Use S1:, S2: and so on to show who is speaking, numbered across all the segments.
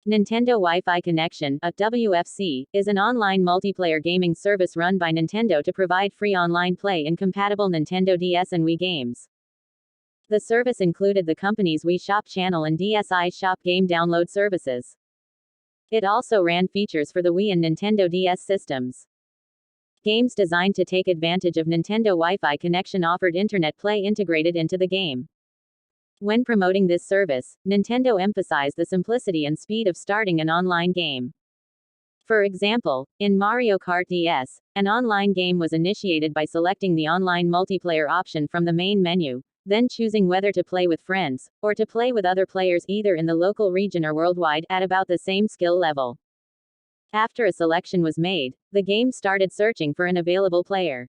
S1: Nintendo Wi-Fi Connection, a WFC, is an online multiplayer gaming service run by Nintendo to provide free online play in compatible Nintendo DS and Wii games. The service included the company's Wii Shop channel and DSi Shop game download services. It also ran features for the Wii and Nintendo DS systems. Games designed to take advantage of Nintendo Wi-Fi connection offered internet play integrated into the game. When promoting this service, Nintendo emphasized the simplicity and speed of starting an online game. For example, in Mario Kart DS, an online game was initiated by selecting the online multiplayer option from the main menu, then choosing whether to play with friends, or to play with other players either in the local region or worldwide at about the same skill level. After a selection was made, the game started searching for an available player.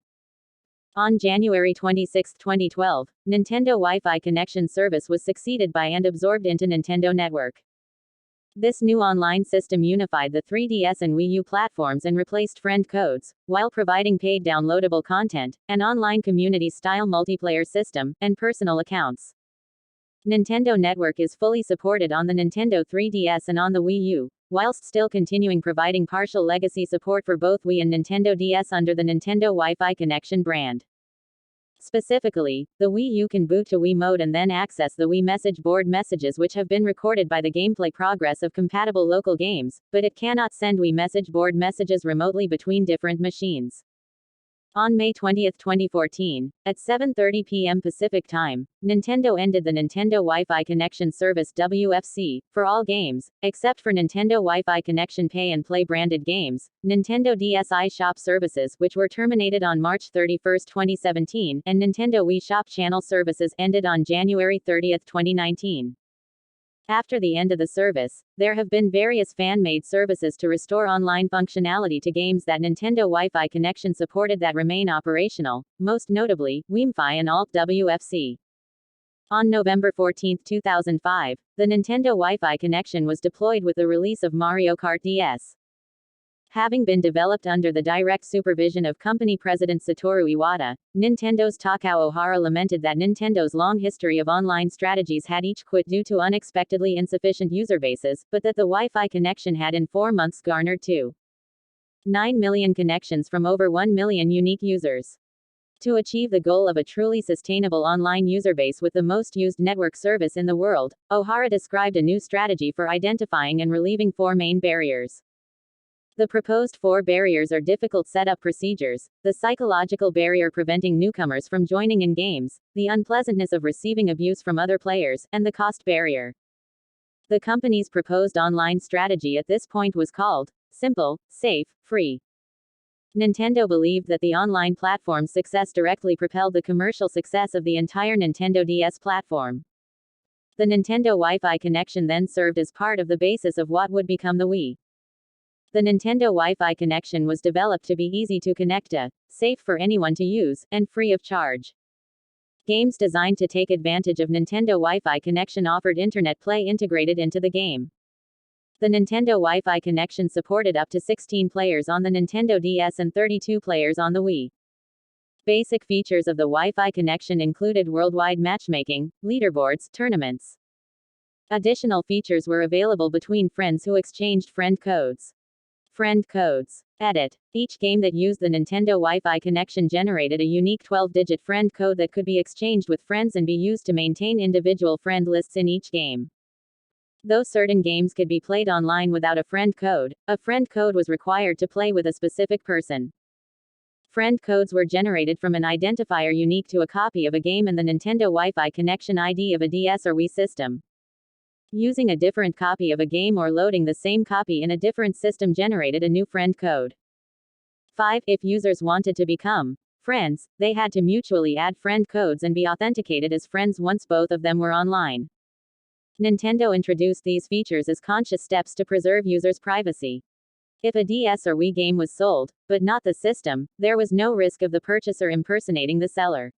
S1: On January 26, 2012, Nintendo Wi-Fi connection service was succeeded by and absorbed into Nintendo Network. This new online system unified the 3DS and Wii U platforms and replaced friend codes, while providing paid downloadable content, an online community-style multiplayer system, and personal accounts. Nintendo Network is fully supported on the Nintendo 3DS and on the Wii U, whilst still continuing providing partial legacy support for both Wii and Nintendo DS under the Nintendo Wi-Fi Connection brand. Specifically, the Wii U can boot to Wii mode and then access the Wii message board messages which have been recorded by the gameplay progress of compatible local games, but it cannot send Wii message board messages remotely between different machines. On May 20, 2014, at 7:30 p.m. Pacific Time, Nintendo ended the Nintendo Wi-Fi Connection Service WFC for all games, except for Nintendo Wi-Fi Connection Pay and Play branded games, Nintendo DSi Shop services which were terminated on March 31, 2017, and Nintendo Wii Shop channel services ended on January 30, 2019. After the end of the service, there have been various fan-made services to restore online functionality to games that Nintendo Wi-Fi connection supported that remain operational, most notably, wifi and Alt WFC. On November 14, 2005, the Nintendo Wi-Fi connection was deployed with the release of Mario Kart DS. Having been developed under the direct supervision of company president Satoru Iwata, Nintendo's Takao Ohara lamented that Nintendo's long history of online strategies had each quit due to unexpectedly insufficient user bases, but that the Wi-Fi connection had in 4 months garnered 2.9 million connections from over 1 million unique users. To achieve the goal of a truly sustainable online user base with the most used network service in the world, Ohara described a new strategy for identifying and relieving 4 main barriers. The proposed 4 barriers are difficult setup procedures, the psychological barrier preventing newcomers from joining in games, the unpleasantness of receiving abuse from other players, and the cost barrier. The company's proposed online strategy at this point was called simple, safe, free. Nintendo believed that the online platform's success directly propelled the commercial success of the entire Nintendo DS platform. The Nintendo Wi-Fi connection then served as part of the basis of what would become the Wii. The Nintendo Wi-Fi connection was developed to be easy to connect to, safe for anyone to use, and free of charge. Games designed to take advantage of Nintendo Wi-Fi connection offered internet play integrated into the game. The Nintendo Wi-Fi connection supported up to 16 players on the Nintendo DS and 32 players on the Wii. Basic features of the Wi-Fi connection included worldwide matchmaking, leaderboards, tournaments. Additional features were available between friends who exchanged friend codes. Friend codes. Edit. Each game that used the Nintendo Wi-Fi connection generated a unique 12-digit friend code that could be exchanged with friends and be used to maintain individual friend lists in each game. Though certain games could be played online without a friend code was required to play with a specific person. Friend codes were generated from an identifier unique to a copy of a game and the Nintendo Wi-Fi connection ID of a DS or Wii system. Using a different copy of a game or loading the same copy in a different system generated a new friend code. 5. If users wanted to become friends, they had to mutually add friend codes and be authenticated as friends once both of them were online. Nintendo introduced these features as conscious steps to preserve users' privacy. If a DS or Wii game was sold, but not the system, there was no risk of the purchaser impersonating the seller.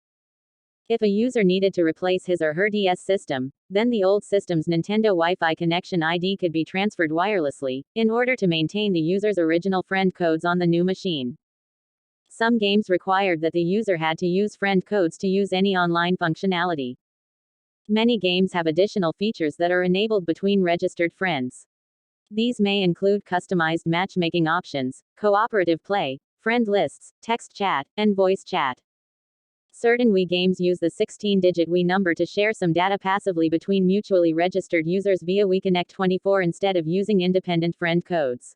S1: If a user needed to replace his or her DS system, then the old system's Nintendo Wi-Fi connection ID could be transferred wirelessly, in order to maintain the user's original friend codes on the new machine. Some games required that the user had to use friend codes to use any online functionality. Many games have additional features that are enabled between registered friends. These may include customized matchmaking options, cooperative play, friend lists, text chat, and voice chat. Certain Wii games use the 16-digit Wii number to share some data passively between mutually registered users via WiiConnect 24 instead of using independent friend codes.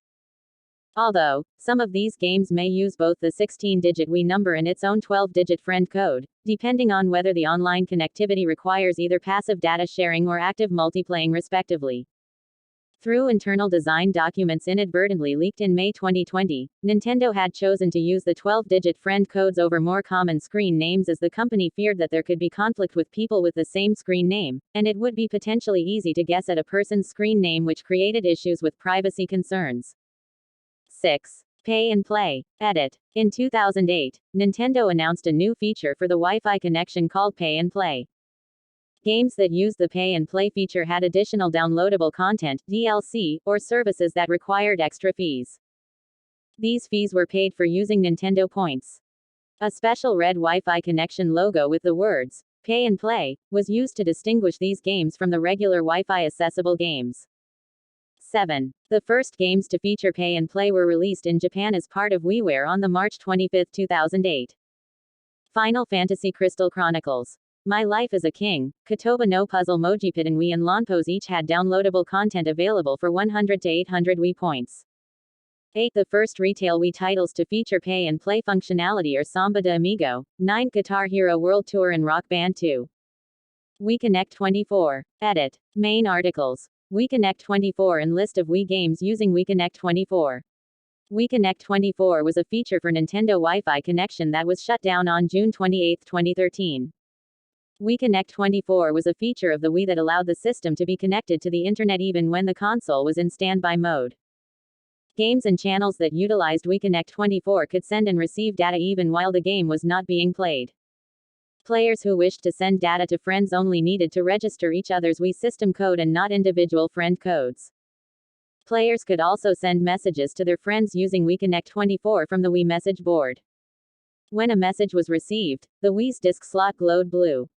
S1: Although, some of these games may use both the 16-digit Wii number and its own 12-digit friend code, depending on whether the online connectivity requires either passive data sharing or active multiplaying respectively. Through internal design documents inadvertently leaked in May 2020, Nintendo had chosen to use the 12-digit friend codes over more common screen names as the company feared that there could be conflict with people with the same screen name, and it would be potentially easy to guess at a person's screen name, which created issues with privacy concerns. 6. Pay and Play. Edit. In 2008, Nintendo announced a new feature for the Wi-Fi connection called Pay and Play. Games that used the Pay and Play feature had additional downloadable content, DLC, or services that required extra fees. These fees were paid for using Nintendo points. A special red Wi-Fi connection logo with the words, Pay and Play, was used to distinguish these games from the regular Wi-Fi accessible games. 7. The first games to feature Pay and Play were released in Japan as part of WiiWare on the March 25, 2008. Final Fantasy Crystal Chronicles. My Life as a King, Kotoba no Puzzle Mojipit and Wii and Lawnpose each had downloadable content available for 100 to 800 Wii points. 8. The first retail Wii titles to feature Pay and Play functionality are Samba de Amigo, 9. Guitar Hero World Tour and Rock Band 2. WiiConnect 24. Edit. Main articles. WiiConnect 24 and list of Wii games using WiiConnect 24. WiiConnect 24 was a feature for Nintendo Wi-Fi connection that was shut down on June 28, 2013. WiiConnect 24 was a feature of the Wii that allowed the system to be connected to the internet even when the console was in standby mode. Games and channels that utilized WiiConnect 24 could send and receive data even while the game was not being played. Players who wished to send data to friends only needed to register each other's Wii system code and not individual friend codes. Players could also send messages to their friends using WiiConnect 24 from the Wii message board. When a message was received, the Wii's disk slot glowed blue.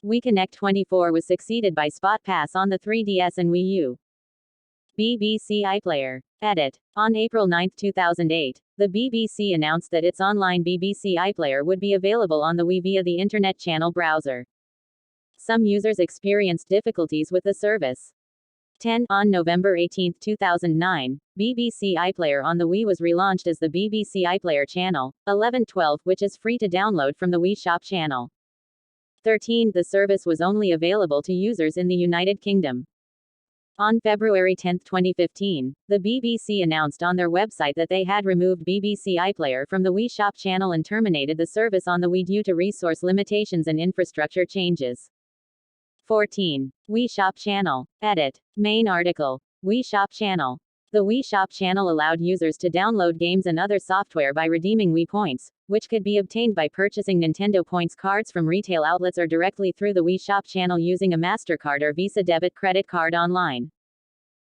S1: WiiConnect 24 was succeeded by Spot Pass on the 3DS and Wii U. BBC iPlayer. Edit. On April 9, 2008, the BBC announced that its online BBC iPlayer would be available on the Wii via the Internet Channel browser. Some users experienced difficulties with the service. 10. On November 18, 2009, BBC iPlayer on the Wii was relaunched as the BBC iPlayer channel, 1112, which is free to download from the Wii Shop channel. 13. The service was only available to users in the United Kingdom. On February 10, 2015, the BBC announced on their website that they had removed BBC iPlayer from the Wii Shop channel and terminated the service on the Wii due to resource limitations and infrastructure changes. 14. Wii Shop channel. Edit. Main article. Wii Shop channel. The Wii Shop channel allowed users to download games and other software by redeeming Wii points, which could be obtained by purchasing Nintendo Points cards from retail outlets or directly through the Wii Shop channel using a MasterCard or Visa debit credit card online.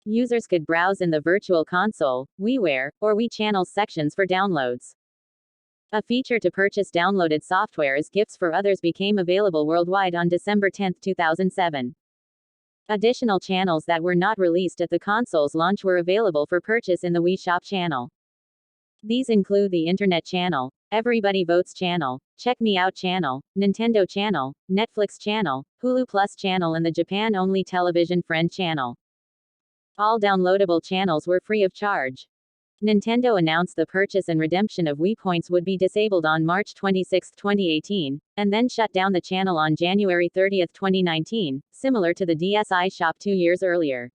S1: Users could browse in the Virtual Console, WiiWare, or Wii Channels sections for downloads. A feature to purchase downloaded software as gifts for others became available worldwide on December 10, 2007. Additional channels that were not released at the console's launch were available for purchase in the Wii Shop channel. These include the Internet Channel, Everybody Votes Channel, Check Me Out Channel, Nintendo Channel, Netflix Channel, Hulu Plus Channel and the Japan-only Television Friend Channel. All downloadable channels were free of charge. Nintendo announced the purchase and redemption of Wii Points would be disabled on March 26, 2018, and then shut down the channel on January 30, 2019, similar to the DSi shop 2 years earlier.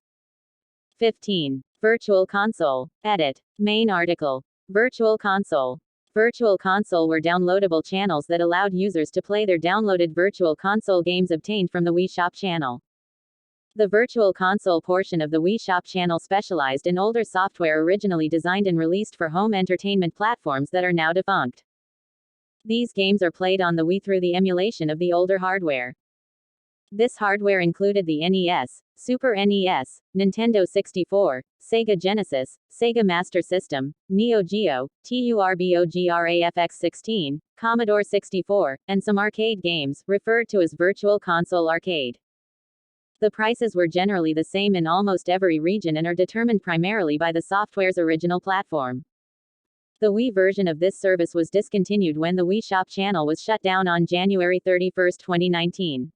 S1: 15. Virtual Console. Edit. Main article. Virtual Console. Virtual Console were downloadable channels that allowed users to play their downloaded Virtual Console games obtained from the Wii Shop channel. The Virtual Console portion of the Wii Shop channel specialized in older software originally designed and released for home entertainment platforms that are now defunct. These games are played on the Wii through the emulation of the older hardware. This hardware included the NES, Super NES, Nintendo 64, Sega Genesis, Sega Master System, Neo Geo, TURBOGRAFX-16, Commodore 64, and some arcade games, referred to as Virtual Console Arcade. The prices were generally the same in almost every region and are determined primarily by the software's original platform. The Wii version of this service was discontinued when the Wii Shop channel was shut down on January 31, 2019.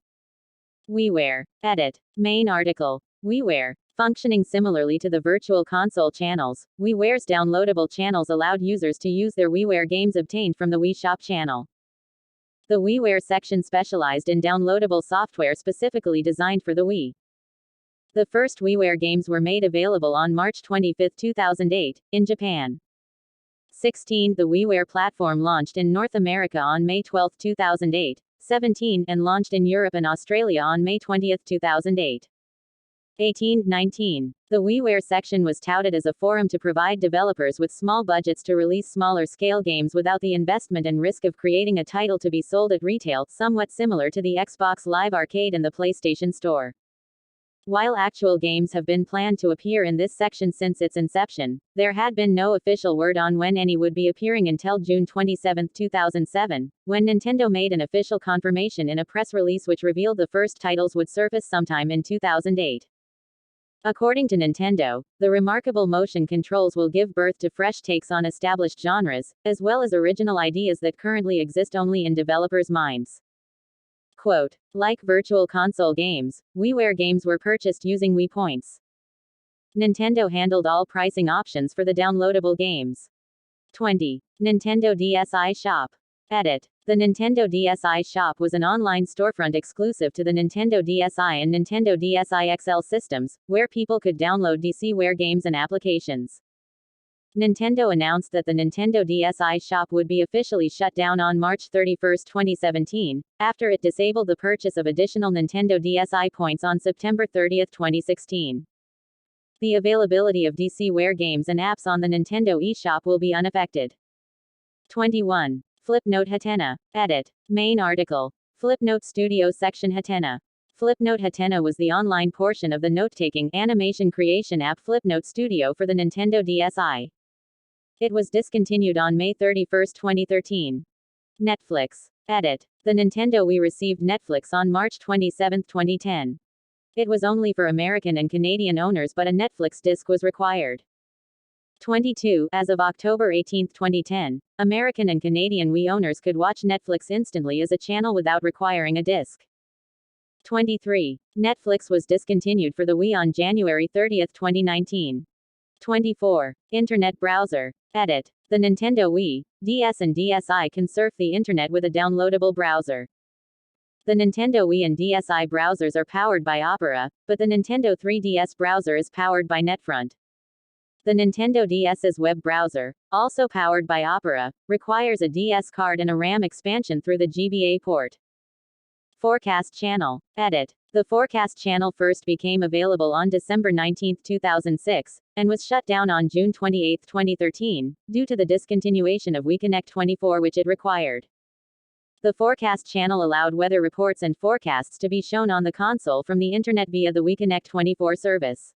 S1: WiiWare. Edit. Main article. WiiWare. Functioning similarly to the Virtual Console channels, WiiWare's downloadable channels allowed users to use their WiiWare games obtained from the Wii Shop channel. The WiiWare section specialized in downloadable software specifically designed for the Wii. The first WiiWare games were made available on March 25, 2008, in Japan. 16. The WiiWare platform launched in North America on May 12, 2008. 17. And launched in Europe and Australia on May 20, 2008. 18. 19. The WiiWare section was touted as a forum to provide developers with small budgets to release smaller scale games without the investment and risk of creating a title to be sold at retail, somewhat similar to the Xbox Live Arcade and the PlayStation Store. While actual games have been planned to appear in this section since its inception, there had been no official word on when any would be appearing until June 27, 2007, when Nintendo made an official confirmation in a press release which revealed the first titles would surface sometime in 2008. According to Nintendo, the remarkable motion controls will give birth to fresh takes on established genres, as well as original ideas that currently exist only in developers' minds. Quote, like Virtual Console games, WiiWare games were purchased using Wii Points. Nintendo handled all pricing options for the downloadable games. 20. Nintendo DSi Shop. Edit. The Nintendo DSi Shop was an online storefront exclusive to the Nintendo DSi and Nintendo DSi XL systems, where people could download DSiWare games and applications. Nintendo announced that the Nintendo DSi Shop would be officially shut down on March 31, 2017, after it disabled the purchase of additional Nintendo DSi points on September 30, 2016. The availability of DSiWare games and apps on the Nintendo eShop will be unaffected. 21. Flipnote Hatena. Edit. Main article. Flipnote Studio section Hatena. Flipnote Hatena was the online portion of the note-taking animation creation app Flipnote Studio for the Nintendo DSi. It was discontinued on May 31, 2013. Netflix. Edit. The Nintendo Wii received Netflix on March 27, 2010. It was only for American and Canadian owners, but a Netflix disc was required. 22. As of October 18, 2010, American and Canadian Wii owners could watch Netflix instantly as a channel without requiring a disc. 23. Netflix was discontinued for the Wii on January 30, 2019. 24. Internet browser. Edit. The Nintendo Wii, DS and DSi can surf the internet with a downloadable browser. The Nintendo Wii and DSi browsers are powered by Opera, but the Nintendo 3DS browser is powered by Netfront. The Nintendo DS's web browser, also powered by Opera, requires a DS card and a RAM expansion through the GBA port. Forecast Channel. Edit. The Forecast Channel first became available on December 19, 2006, and was shut down on June 28, 2013, due to the discontinuation of WiiConnect 24 which it required. The Forecast Channel allowed weather reports and forecasts to be shown on the console from the internet via the WiiConnect 24 service.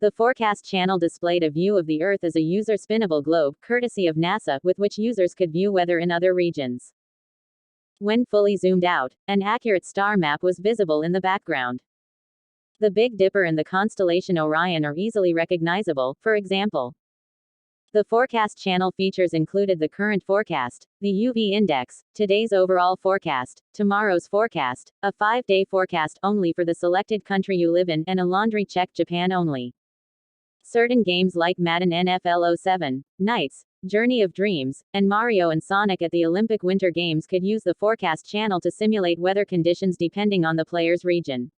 S1: The Forecast Channel displayed a view of the Earth as a user-spinnable globe, courtesy of NASA, with which users could view weather in other regions. When fully zoomed out, an accurate star map was visible in the background. The Big Dipper and the constellation Orion are easily recognizable, for example. The Forecast Channel features included the current forecast, the UV index, today's overall forecast, tomorrow's forecast, a 5-day forecast only for the selected country you live in, and a laundry check Japan only. Certain games like Madden NFL 07, Knights, Journey of Dreams, and Mario and Sonic at the Olympic Winter Games could use the Forecast Channel to simulate weather conditions depending on the player's region.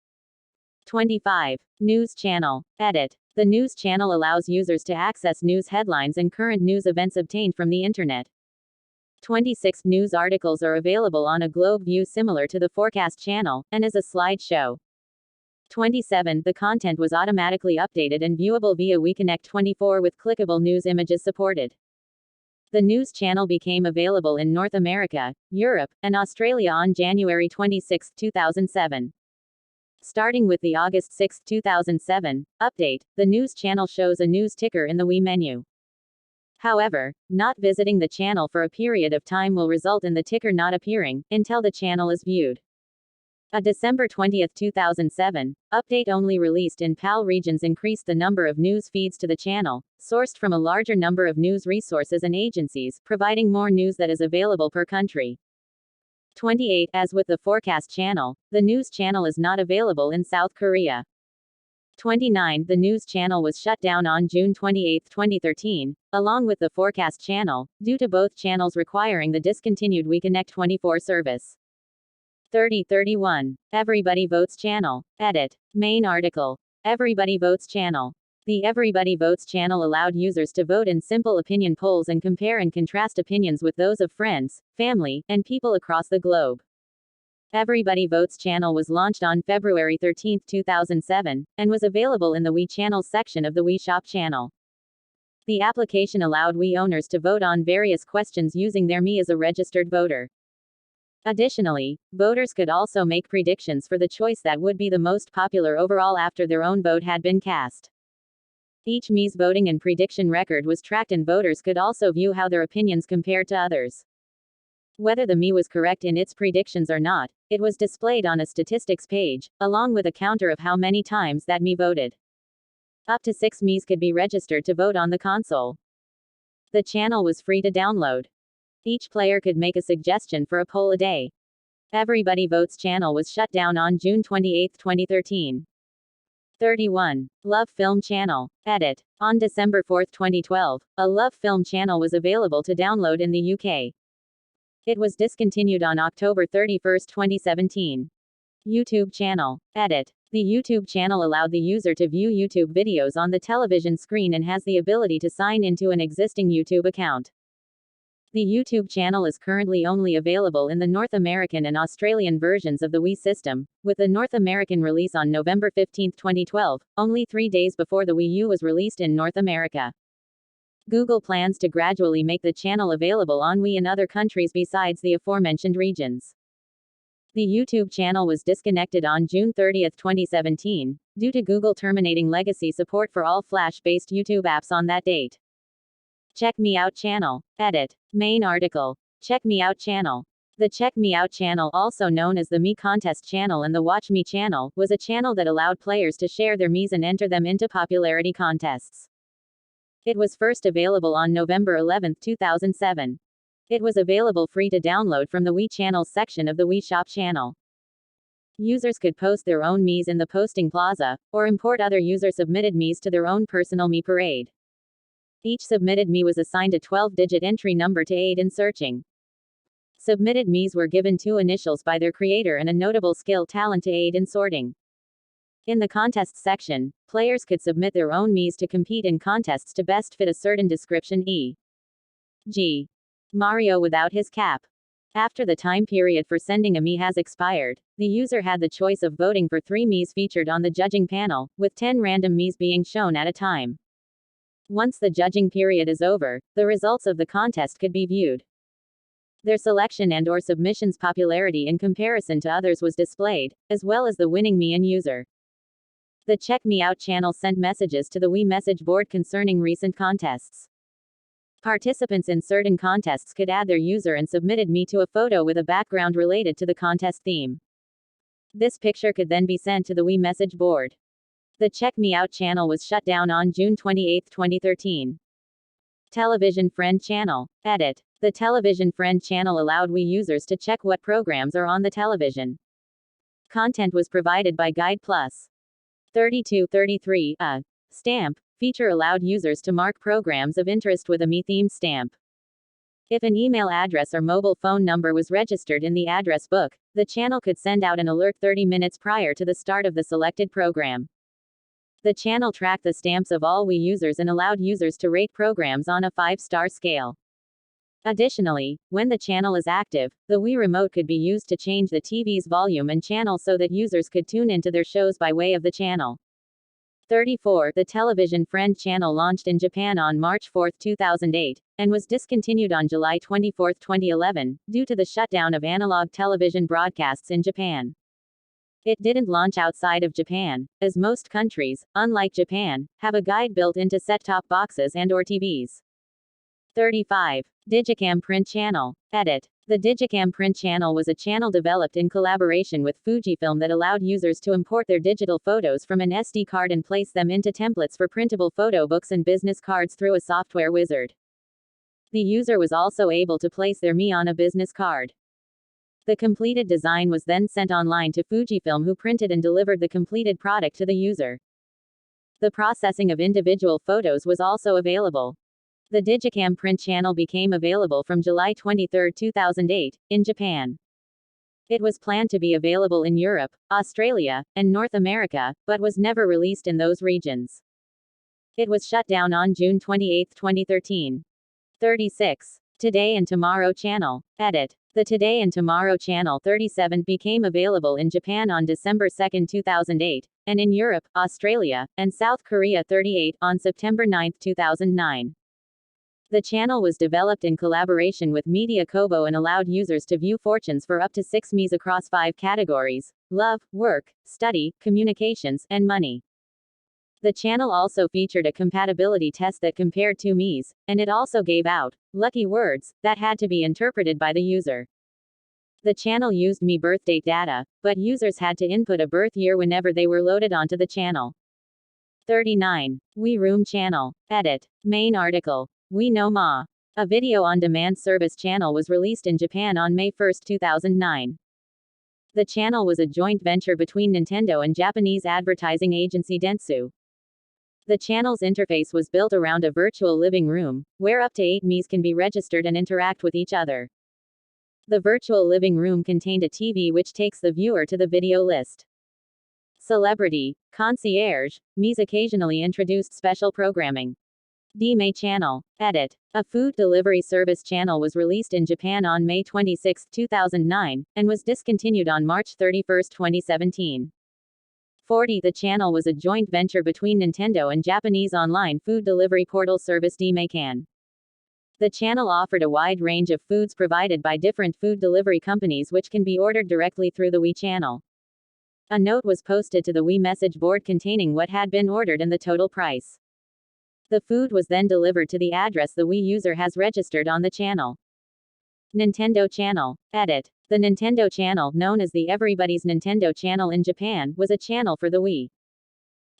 S1: 25. News Channel. Edit. The News Channel allows users to access news headlines and current news events obtained from the internet. 26. News articles are available on a globe view similar to the Forecast Channel, and as a slideshow. 27. The content was automatically updated and viewable via WiiConnect 24 with clickable news images supported. The News Channel became available in North America, Europe, and Australia on January 26, 2007. Starting with the August 6, 2007, update, the News Channel shows a news ticker in the Wii menu. However, not visiting the channel for a period of time will result in the ticker not appearing, until the channel is viewed. A December 20, 2007, update only released in PAL regions increased the number of news feeds to the channel, sourced from a larger number of news resources and agencies, providing more news that is available per country. 28. As with the forecast channel, the news channel is not available in South Korea. 29. The news channel was shut down on June 28, 2013, along with the forecast channel, due to both channels requiring the discontinued WeConnect 24 service. 3031. Everybody Votes channel. Edit. Main article. Everybody Votes channel. The Everybody Votes channel allowed users to vote in simple opinion polls and compare and contrast opinions with those of friends, family, and people across the globe. Everybody Votes channel was launched on February 13, 2007, and was available in the We Channels section of the We Shop channel. The application allowed We owners to vote on various questions using their Me as a registered voter. Additionally, voters could also make predictions for the choice that would be the most popular overall after their own vote had been cast. Each Me's voting and prediction record was tracked, and voters could also view how their opinions compared to others. Whether the Me was correct in its predictions or not, it was displayed on a statistics page, along with a counter of how many times that Me voted. Up to 6 Me's could be registered to vote on the console. The channel was free to download. Each player could make a suggestion for a poll a day. Everybody Votes channel was shut down on June 28, 2013. 31. Love Film channel. Edit. On December 4, 2012, a Love Film channel was available to download in the UK. It was discontinued on October 31, 2017. YouTube channel. Edit. The YouTube channel allowed the user to view YouTube videos on the television screen and has the ability to sign into an existing YouTube account. The YouTube channel is currently only available in the North American and Australian versions of the Wii system, with the North American release on November 15, 2012, only 3 days before the Wii U was released in North America. Google plans to gradually make the channel available on Wii in other countries besides the aforementioned regions. The YouTube channel was disconnected on June 30, 2017, due to Google terminating legacy support for all Flash-based YouTube apps on that date. Check Me Out channel. Edit. Main article. Check Me Out channel. The Check Me Out channel, also known as the Me Contest channel and the Watch Me channel, was a channel that allowed players to share their Me's and enter them into popularity contests. It was first available on November 11, 2007. It was available free to download from the We Channels section of the We Shop channel. Users could post their own Me's in the posting plaza, or import other user-submitted Me's to their own personal Me parade. Each submitted Me was assigned a 12-digit entry number to aid in searching. Submitted Me's were given 2 initials by their creator and a notable skill talent to aid in sorting. In the contests section, players could submit their own Me's to compete in contests to best fit a certain description, e.g. Mario without his cap. After the time period for sending a Me has expired, the user had the choice of voting for 3 Me's featured on the judging panel, with 10 random Me's being shown at a time. Once the judging period is over, the results of the contest could be viewed. Their selection and/or submission's popularity in comparison to others was displayed, as well as the winning Me and user. The Check Me Out channel sent messages to the Wii message board concerning recent contests. Participants in certain contests could add their user and submitted Me to a photo with a background related to the contest theme. This picture could then be sent to the Wii message board. The Check Me Out channel was shut down on June 28, 2013. Television Friend channel. Edit. The Television Friend channel allowed Wii users to check what programs are on the television. Content was provided by Guide Plus. 3233. A stamp feature allowed users to mark programs of interest with a Me-themed stamp. If an email address or mobile phone number was registered in the address book, the channel could send out an alert 30 minutes prior to the start of the selected program. The channel tracked the stamps of all Wii users and allowed users to rate programs on a 5-star scale. Additionally, when the channel is active, the Wii remote could be used to change the TV's volume and channel so that users could tune into their shows by way of the channel. 34. The Television Friend channel launched in Japan on March 4, 2008, and was discontinued on July 24, 2011, due to the shutdown of analog television broadcasts in Japan. It didn't launch outside of Japan, as most countries, unlike Japan, have a guide built into set-top boxes and/or TVs. 35. Digicam Print channel. Edit. The Digicam print channel was a channel developed in collaboration with Fujifilm that allowed users to import their digital photos from an SD card and place them into templates for printable photo books and business cards through a software wizard. The user was also able to place their Me on a business card. The completed design was then sent online to Fujifilm, who printed and delivered the completed product to the user. The processing of individual photos was also available. The Digicam print channel became available from July 23, 2008, in Japan. It was planned to be available in Europe, Australia, and North America, but was never released in those regions. It was shut down on June 28, 2013. 36. Today and Tomorrow Channel. Edit. The Today and Tomorrow Channel 37 became available in Japan on December 2, 2008, and in Europe, Australia, and South Korea 38 on September 9, 2009. The channel was developed in collaboration with Media Kobo and allowed users to view fortunes for up to 6 Ms across 5 categories: love, work, study, communications, and money. The channel also featured a compatibility test that compared 2 Ms, and it also gave out lucky words that had to be interpreted by the user. The channel used Me birthdate data, but users had to input a birth year whenever they were loaded onto the channel. 39. We Room Channel. Edit. Main article. We No Ma. A video-on-demand service channel was released in Japan on May 1, 2009. The channel was a joint venture between Nintendo and Japanese advertising agency Dentsu. The channel's interface was built around a virtual living room, where up to 8 Ms can be registered and interact with each other. The virtual living room contained a TV which takes the viewer to the video list. Celebrity, concierge, Ms occasionally introduced special programming. Dime Channel. Edit. A food delivery service channel was released in Japan on May 26, 2009, and was discontinued on March 31, 2017. 40. The channel was a joint venture between Nintendo and Japanese online food delivery portal service Dimecan. The channel offered a wide range of foods provided by different food delivery companies which can be ordered directly through the Wii channel. A note was posted to the Wii message board containing what had been ordered and the total price. The food was then delivered to the address the Wii user has registered on the channel. Nintendo Channel. Edit. The Nintendo Channel, known as the Everybody's Nintendo Channel in Japan, was a channel for the Wii.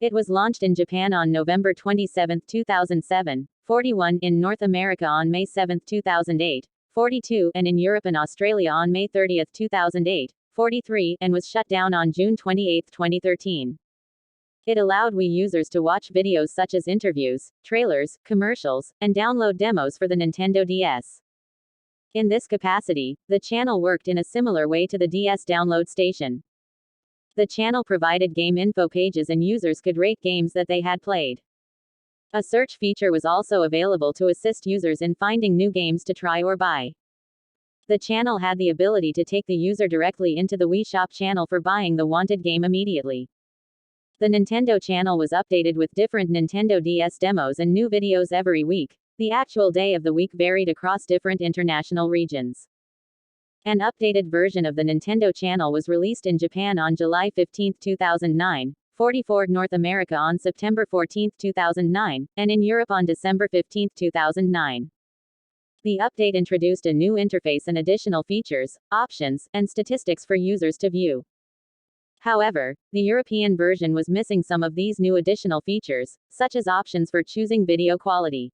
S1: It was launched in Japan on November 27, 2007, 41 in North America on May 7, 2008, 42 and in Europe and Australia on May 30, 2008, 43 and was shut down on June 28, 2013. It allowed Wii users to watch videos such as interviews, trailers, commercials, and download demos for the Nintendo DS. In this capacity, the channel worked in a similar way to the DS download station. The channel provided game info pages and users could rate games that they had played. A search feature was also available to assist users in finding new games to try or buy. The channel had the ability to take the user directly into the Wii Shop channel for buying the wanted game immediately. The Nintendo channel was updated with different Nintendo DS demos and new videos every week. The actual day of the week varied across different international regions. An updated version of the Nintendo channel was released in Japan on July 15, 2009, 44 North America on September 14, 2009, and in Europe on December 15, 2009. The update introduced a new interface and additional features, options, and statistics for users to view. However, the European version was missing some of these new additional features, such as options for choosing video quality.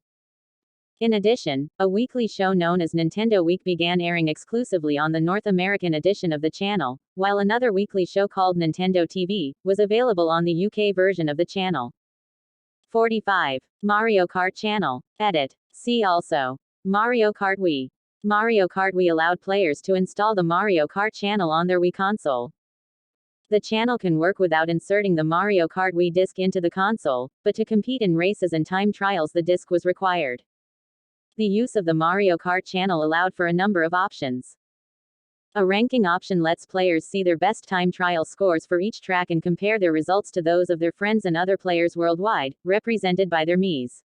S1: In addition, a weekly show known as Nintendo Week began airing exclusively on the North American edition of the channel, while another weekly show called Nintendo TV was available on the UK version of the channel. 45. Mario Kart Channel. Edit. See also. Mario Kart Wii. Mario Kart Wii allowed players to install the Mario Kart channel on their Wii console. The channel can work without inserting the Mario Kart Wii disc into the console, but to compete in races and time trials the disc was required. The use of the Mario Kart channel allowed for a number of options. A ranking option lets players see their best time trial scores for each track and compare their results to those of their friends and other players worldwide, represented by their Miis.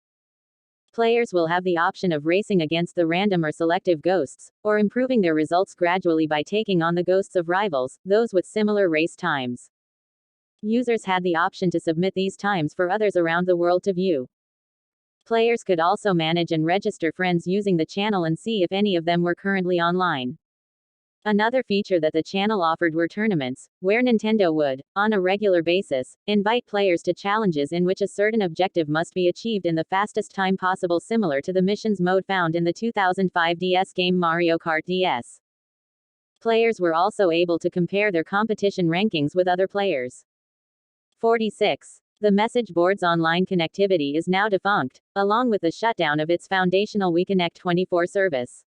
S1: Players will have the option of racing against the random or selective ghosts, or improving their results gradually by taking on the ghosts of rivals, those with similar race times. Users had the option to submit these times for others around the world to view. Players could also manage and register friends using the channel and see if any of them were currently online. Another feature that the channel offered were tournaments, where Nintendo would, on a regular basis, invite players to challenges in which a certain objective must be achieved in the fastest time possible, similar to the missions mode found in the 2005 DS game Mario Kart DS. Players were also able to compare their competition rankings with other players. 46. The message board's online connectivity is now defunct, along with the shutdown of its foundational WeConnect 24 service.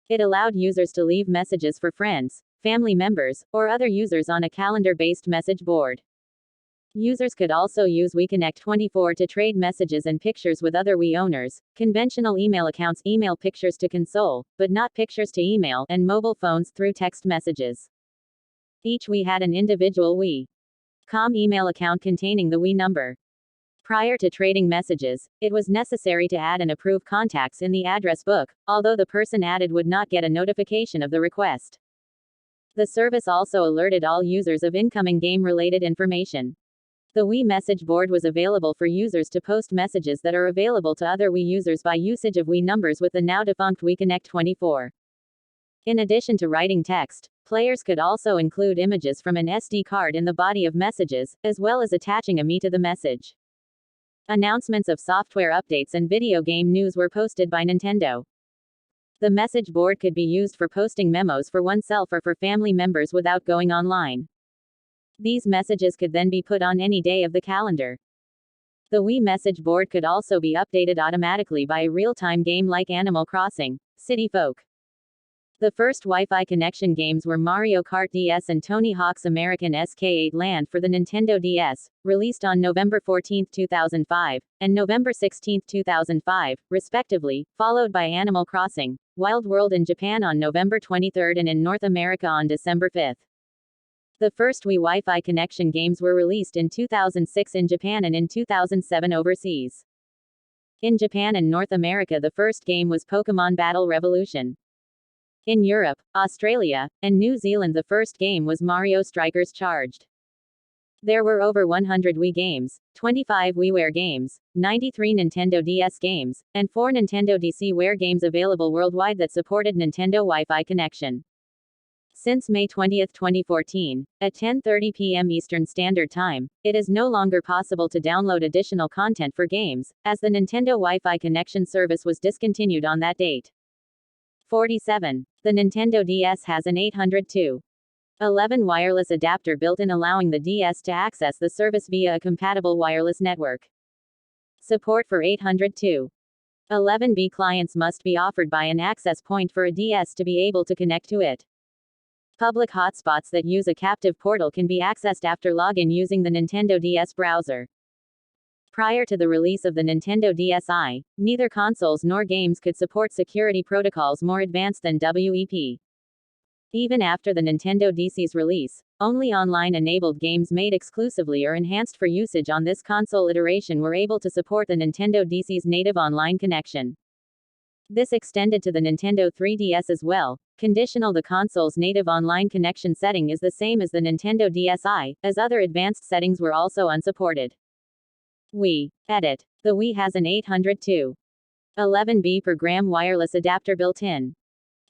S1: It allowed users to leave messages for friends, family members, or other users on a calendar-based message board. Users could also use WeConnect 24 to trade messages and pictures with other Wii owners. Conventional email accounts email pictures to console, but not pictures to email, and mobile phones through text messages. Each Wii had an individual Wii.com email account containing the Wii number. Prior to trading messages, it was necessary to add and approve contacts in the address book, although the person added would not get a notification of the request. The service also alerted all users of incoming game-related information. The Wii message board was available for users to post messages that are available to other Wii users by usage of Wii numbers with the now-defunct WeConnect 24. In addition to writing text, players could also include images from an SD card in the body of messages, as well as attaching a Mii to the message. Announcements of software updates and video game news were posted by Nintendo. The message board could be used for posting memos for oneself or for family members without going online. These messages could then be put on any day of the calendar. The Wii message board could also be updated automatically by a real-time game like Animal Crossing, City Folk. The first Wi-Fi connection games were Mario Kart DS and Tony Hawk's American SK8 Land for the Nintendo DS, released on November 14, 2005, and November 16, 2005, respectively, followed by Animal Crossing, Wild World in Japan on November 23 and in North America on December 5. The first Wii Wi-Fi connection games were released in 2006 in Japan and in 2007 overseas. In Japan and North America, the first game was Pokémon Battle Revolution. In Europe, Australia, and New Zealand, the first game was Mario Strikers Charged. There were over 100 Wii games, 25 WiiWare games, 93 Nintendo DS games, and 4 Nintendo DCware games available worldwide that supported Nintendo Wi-Fi connection. Since May 20, 2014, at 10:30 p.m. Eastern Standard Time, it is no longer possible to download additional content for games, as the Nintendo Wi-Fi connection service was discontinued on that date. 47. The Nintendo DS has an 802.11 wireless adapter built-in, allowing the DS to access the service via a compatible wireless network. Support for 802.11b clients must be offered by an access point for a DS to be able to connect to it. Public hotspots that use a captive portal can be accessed after login using the Nintendo DS browser. Prior to the release of the Nintendo DSi, neither consoles nor games could support security protocols more advanced than WEP. Even after the Nintendo DSi's release, only online-enabled games made exclusively or enhanced for usage on this console iteration were able to support the Nintendo DSi's native online connection. This extended to the Nintendo 3DS as well. Conditional: the console's native online connection setting is the same as the Nintendo DSi, as other advanced settings were also unsupported. Wii. Edit. The Wii has an 802.11b per gram wireless adapter built in.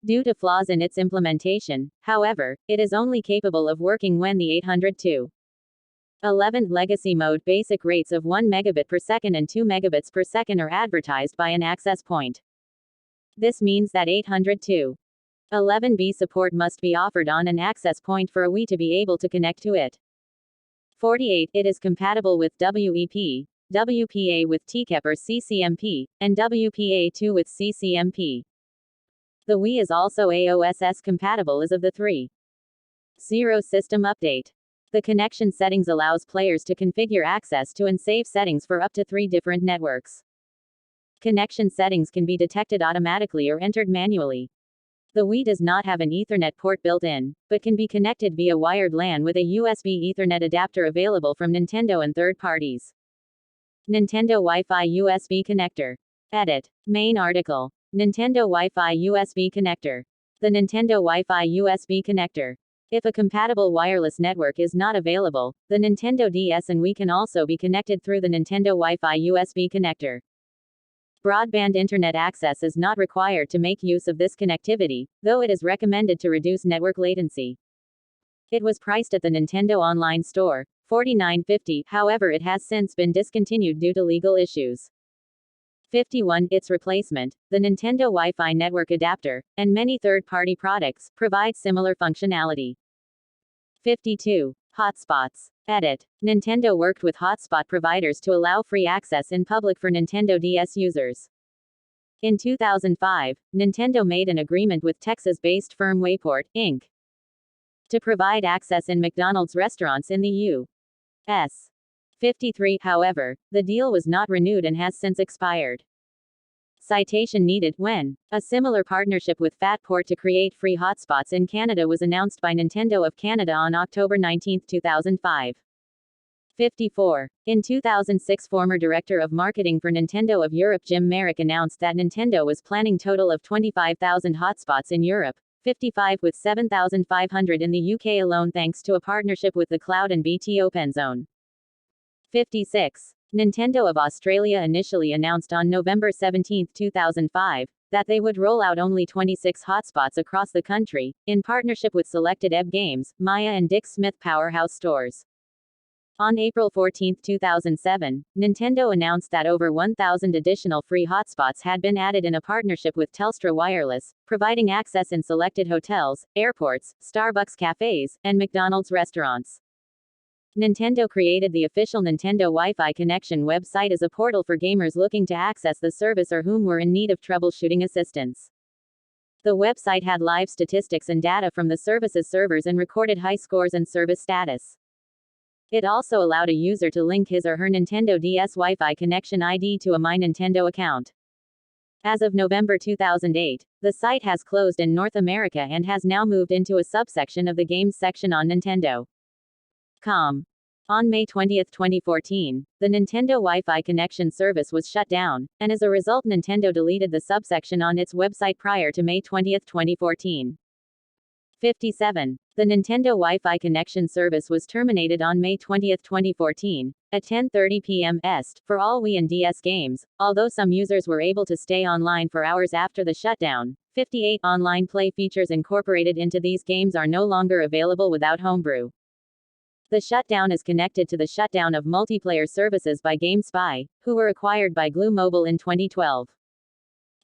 S1: Due to flaws in its implementation, however, it is only capable of working when the 802.11 legacy mode basic rates of 1 megabit per second and 2 megabits per second are advertised by an access point. This means that 802.11b support must be offered on an access point for a Wii to be able to connect to it. 48. It is compatible with WEP, WPA with TCAP or CCMP, and WPA2 with CCMP. The Wii is also AOSS compatible as of the 3.0 system update. The connection settings allows players to configure access to and save settings for up to 3 different networks. Connection settings can be detected automatically or entered manually. The Wii does not have an Ethernet port built in, but can be connected via wired LAN with a USB Ethernet adapter available from Nintendo and third parties. Nintendo Wi-Fi USB connector. Edit. Main article. Nintendo Wi-Fi USB connector. The Nintendo Wi-Fi USB connector. If a compatible wireless network is not available, the Nintendo DS and Wii can also be connected through the Nintendo Wi-Fi USB connector. Broadband internet access is not required to make use of this connectivity, though it is recommended to reduce network latency. It was priced at the Nintendo Online Store, $49.50, however it has since been discontinued due to legal issues. 51. Its replacement, the Nintendo Wi-Fi network adapter, and many third-party products, provide similar functionality. 52. Hotspots. Edit. Nintendo worked with hotspot providers to allow free access in public for Nintendo DS users. In 2005, Nintendo made an agreement with Texas-based firm Wayport, Inc. to provide access in McDonald's restaurants in the U.S. 53. However, the deal was not renewed and has since expired. Citation needed. When a similar partnership with Fatport to create free hotspots in Canada was announced by Nintendo of Canada on October 19, 2005. 54. In 2006, former director of marketing for Nintendo of Europe Jim Merrick announced that Nintendo was planning total of 25,000 hotspots in Europe, 55 with 7,500 in the UK alone thanks to a partnership with the Cloud and BT OpenZone. 56. Nintendo of Australia initially announced on November 17, 2005, that they would roll out only 26 hotspots across the country, in partnership with selected EB Games, Maya and Dick Smith Powerhouse stores. On April 14, 2007, Nintendo announced that over 1,000 additional free hotspots had been added in a partnership with Telstra Wireless, providing access in selected hotels, airports, Starbucks cafes, and McDonald's restaurants. Nintendo created the official Nintendo Wi-Fi connection website as a portal for gamers looking to access the service or whom were in need of troubleshooting assistance. The website had live statistics and data from the service's servers and recorded high scores and service status. It also allowed a user to link his or her Nintendo DS Wi-Fi connection ID to a My Nintendo account. As of November 2008, the site has closed in North America and has now moved into a subsection of the Games section on Nintendo.com. On May 20, 2014, the Nintendo Wi-Fi connection service was shut down, and as a result Nintendo deleted the subsection on its website prior to May 20, 2014. 57. The Nintendo Wi-Fi connection service was terminated on May 20, 2014, at 10:30 p.m. EST, for all Wii and DS games, although some users were able to stay online for hours after the shutdown. 58. Online play features incorporated into these games are no longer available without Homebrew. The shutdown is connected to the shutdown of multiplayer services by GameSpy, who were acquired by Glue Mobile in 2012.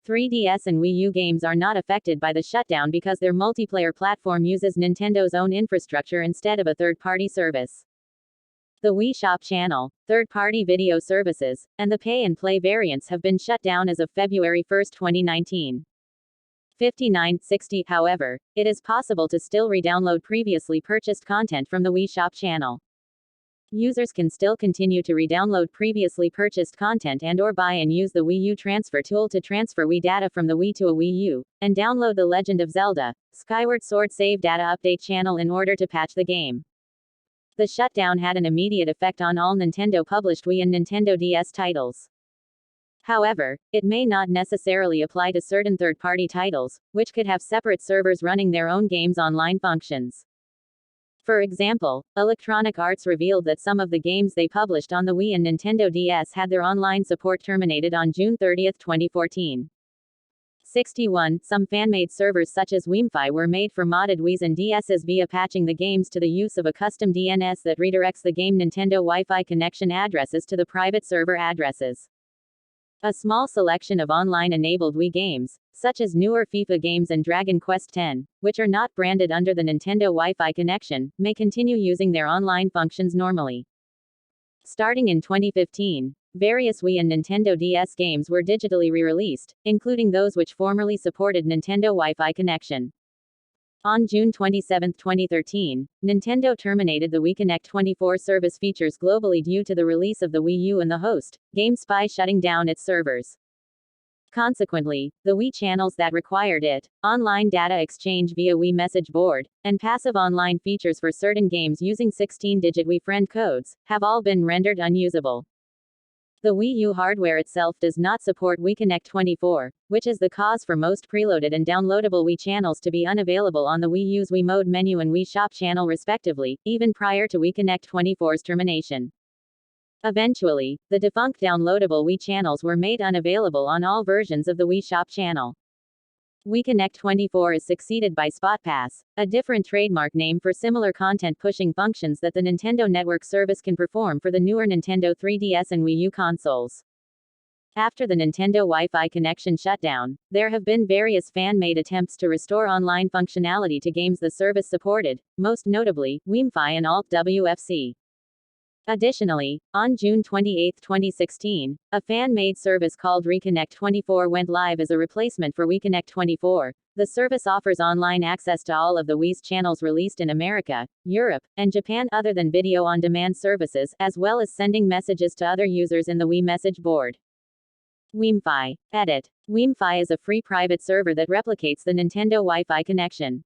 S1: 3DS and Wii U games are not affected by the shutdown because their multiplayer platform uses Nintendo's own infrastructure instead of a third-party service. The Wii Shop channel, third-party video services, and the pay-and-play variants have been shut down as of February 1, 2019. 59. 60. However, it is possible to still re-download previously purchased content from the Wii Shop channel. Users can still continue to re-download previously purchased content and/or buy and use the Wii U transfer tool to transfer Wii data from the Wii to a Wii U, and download the Legend of Zelda: Skyward Sword save data update channel in order to patch the game. The shutdown had an immediate effect on all Nintendo-published Wii and Nintendo DS titles. However, it may not necessarily apply to certain third-party titles, which could have separate servers running their own games' online functions. For example, Electronic Arts revealed that some of the games they published on the Wii and Nintendo DS had their online support terminated on June 30, 2014. 61. Some fan-made servers such as wifi were made for modded Wiis and DSs via patching the games to the use of a custom DNS that redirects the game Nintendo Wi-Fi connection addresses to the private server addresses. A small selection of online-enabled Wii games, such as newer FIFA games and Dragon Quest X, which are not branded under the Nintendo Wi-Fi connection, may continue using their online functions normally. Starting in 2015, various Wii and Nintendo DS games were digitally re-released, including those which formerly supported Nintendo Wi-Fi connection. On June 27, 2013, Nintendo terminated the Wii Connect 24 service features globally due to the release of the Wii U and the host, GameSpy, shutting down its servers. Consequently, the Wii channels that required it, online data exchange via Wii message board, and passive online features for certain games using 16-digit Wii friend codes, have all been rendered unusable. The Wii U hardware itself does not support Wii Connect 24, which is the cause for most preloaded and downloadable Wii channels to be unavailable on the Wii U's Wii Mode menu and Wii Shop channel respectively, even prior to Wii Connect 24's termination. Eventually, the defunct downloadable Wii channels were made unavailable on all versions of the Wii Shop channel. WiiConnect 24 is succeeded by SpotPass, a different trademark name for similar content pushing functions that the Nintendo Network service can perform for the newer Nintendo 3DS and Wii U consoles. After the Nintendo Wi-Fi connection shutdown, there have been various fan-made attempts to restore online functionality to games the service supported, most notably, wifi and Alt-WFC. Additionally, on June 28, 2016, a fan-made service called Reconnect 24 went live as a replacement for WiiConnect 24. The service offers online access to all of the Wii's channels released in America, Europe, and Japan other than video-on-demand services, as well as sending messages to other users in the Wii message board. wifi. Edit. wifi is a free private server that replicates the Nintendo Wi-Fi connection.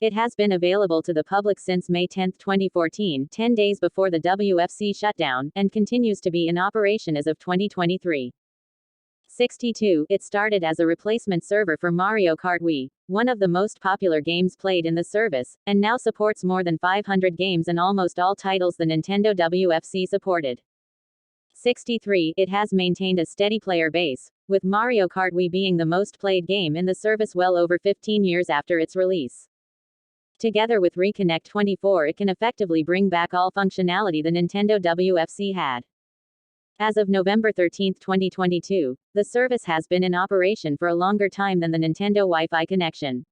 S1: It has been available to the public since May 10, 2014, 10 days before the WFC shutdown, and continues to be in operation as of 2023. 62. It started as a replacement server for Mario Kart Wii, one of the most popular games played in the service, and now supports more than 500 games and almost all titles the Nintendo WFC supported. 63. It has maintained a steady player base, with Mario Kart Wii being the most played game in the service well over 15 years after its release. Together with Reconnect 24, it can effectively bring back all functionality the Nintendo WFC had. As of November 13, 2022, the service has been in operation for a longer time than the Nintendo Wi-Fi connection.